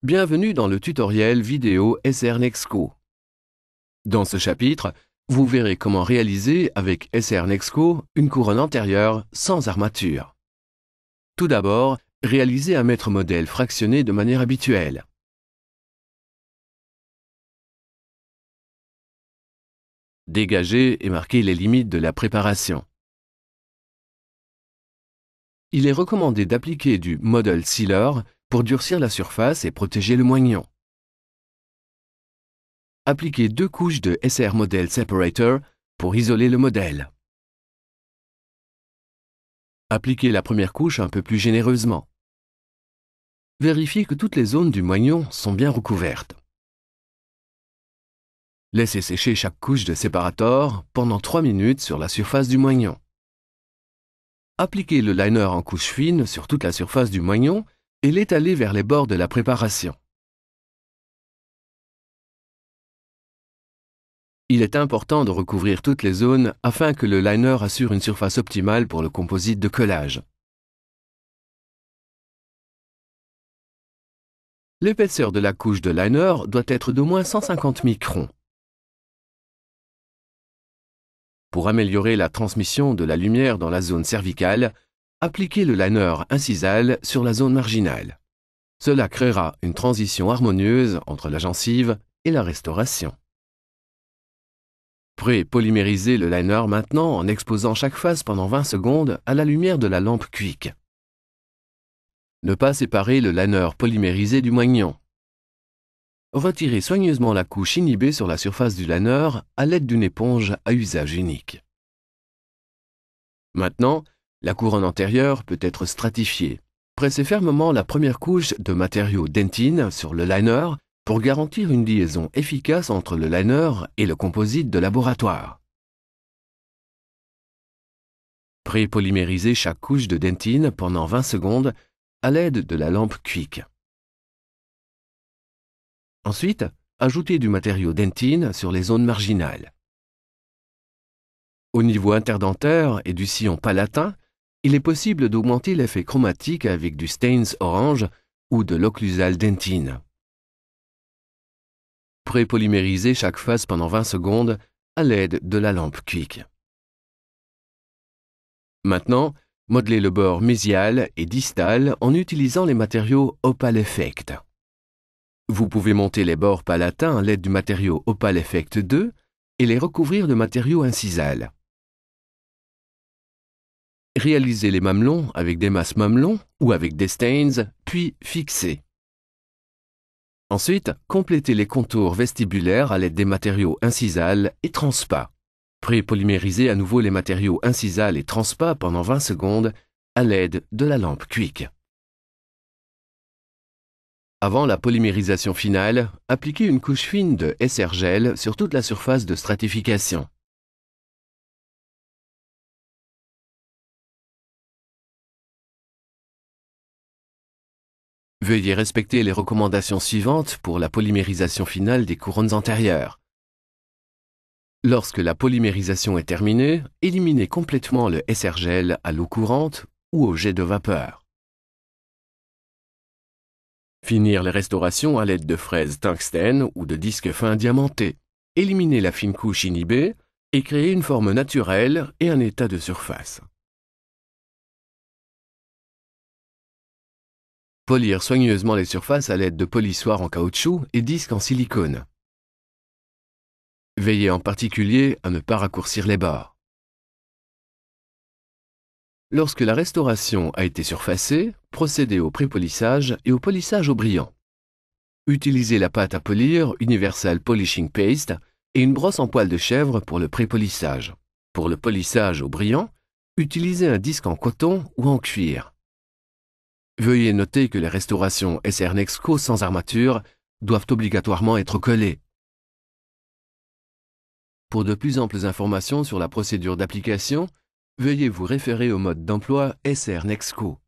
Bienvenue dans le tutoriel vidéo SR Nexco. Dans ce chapitre, vous verrez comment réaliser avec SR Nexco une couronne antérieure sans armature. Tout d'abord, réalisez un mètre modèle fractionné de manière habituelle. Dégagez et marquez les limites de la préparation. Il est recommandé d'appliquer du Model Sealer pour durcir la surface et protéger le moignon. Appliquez 2 couches de SR Model Separator pour isoler le modèle. Appliquez la première couche un peu plus généreusement. Vérifiez que toutes les zones du moignon sont bien recouvertes. Laissez sécher chaque couche de séparateur pendant 3 minutes sur la surface du moignon. Appliquez le liner en couche fine sur toute la surface du moignon et l'étalez vers les bords de la préparation. Il est important de recouvrir toutes les zones afin que le liner assure une surface optimale pour le composite de collage. L'épaisseur de la couche de liner doit être d'au moins 150 microns. Pour améliorer la transmission de la lumière dans la zone cervicale, appliquez le liner incisal sur la zone marginale. Cela créera une transition harmonieuse entre la gencive et la restauration. Pré-polymérisez le liner maintenant en exposant chaque face pendant 20 secondes à la lumière de la lampe Qweek. Ne pas séparer le liner polymérisé du moignon. Retirez soigneusement la couche inhibée sur la surface du liner à l'aide d'une éponge à usage unique. Maintenant, la couronne antérieure peut être stratifiée. Pressez fermement la première couche de matériau dentine sur le liner pour garantir une liaison efficace entre le liner et le composite de laboratoire. Pré-polymérisez chaque couche de dentine pendant 20 secondes à l'aide de la lampe Qweek. Ensuite, ajoutez du matériau dentine sur les zones marginales. Au niveau interdentaire et du sillon palatin, il est possible d'augmenter l'effet chromatique avec du Stains orange ou de l'occlusal dentine. Pré-polymérisez chaque face pendant 20 secondes à l'aide de la lampe Qweek. Maintenant, modelez le bord mésial et distal en utilisant les matériaux Opal Effect. Vous pouvez monter les bords palatins à l'aide du matériau Opal Effect 2 et les recouvrir de matériau incisal. Réalisez les mamelons avec des masses mamelons ou avec des stains, puis fixez. Ensuite, complétez les contours vestibulaires à l'aide des matériaux incisal et transpas. Pré-polymérisez à nouveau les matériaux incisal et transpas pendant 20 secondes à l'aide de la lampe Qweek. Avant la polymérisation finale, appliquez une couche fine de SR Gel sur toute la surface de stratification. Veuillez respecter les recommandations suivantes pour la polymérisation finale des couronnes antérieures. Lorsque la polymérisation est terminée, éliminez complètement le SR Gel à l'eau courante ou au jet de vapeur. Finir les restaurations à l'aide de fraises tungstène ou de disques fins diamantés. Éliminez la fine couche inhibée et créer une forme naturelle et un état de surface. Polir soigneusement les surfaces à l'aide de polissoirs en caoutchouc et disques en silicone. Veillez en particulier à ne pas raccourcir les bords. Lorsque la restauration a été surfacée, procédez au pré-polissage et au polissage au brillant. Utilisez la pâte à polir Universal Polishing Paste et une brosse en poil de chèvre pour le pré-polissage. Pour le polissage au brillant, utilisez un disque en coton ou en cuir. Veuillez noter que les restaurations SR Nexco sans armature doivent obligatoirement être collées. Pour de plus amples informations sur la procédure d'application, veuillez vous référer au mode d'emploi SR Nexco.